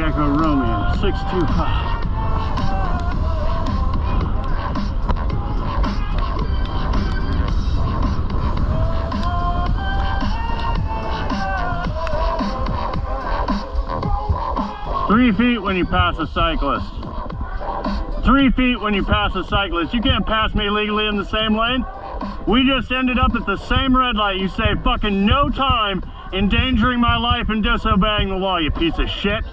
Echo Romeo 625. Three feet when you pass a cyclist. 3 feet when you pass a cyclist. You can't pass me legally in the same lane. We just ended up at the same red light. You say fucking no time, endangering my life and disobeying the law, you piece of shit.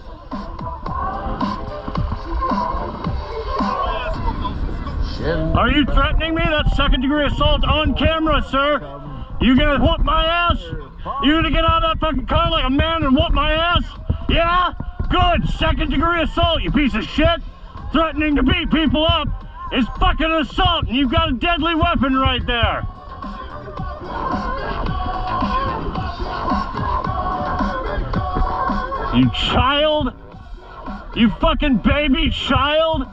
Are you threatening me? That's second-degree assault on camera, sir. You gonna whoop my ass? You gonna get out of that fucking car like a man and whoop my ass? Yeah? Good. Second-degree assault, you piece of shit. Threatening to beat people up is fucking assault, and you've got a deadly weapon right there. You child? You fucking baby child?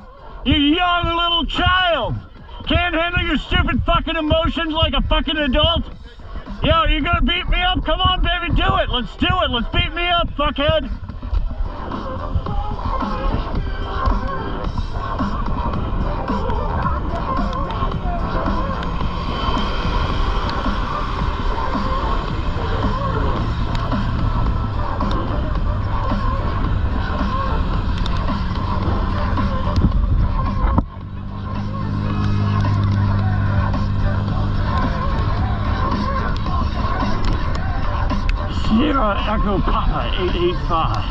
You young little child! Can't handle your stupid fucking emotions like a fucking adult? Yo, you gonna beat me up? Come on, baby, do it! Let's do it! Let's beat me up, fuckhead! Sierra Echo Papa 885.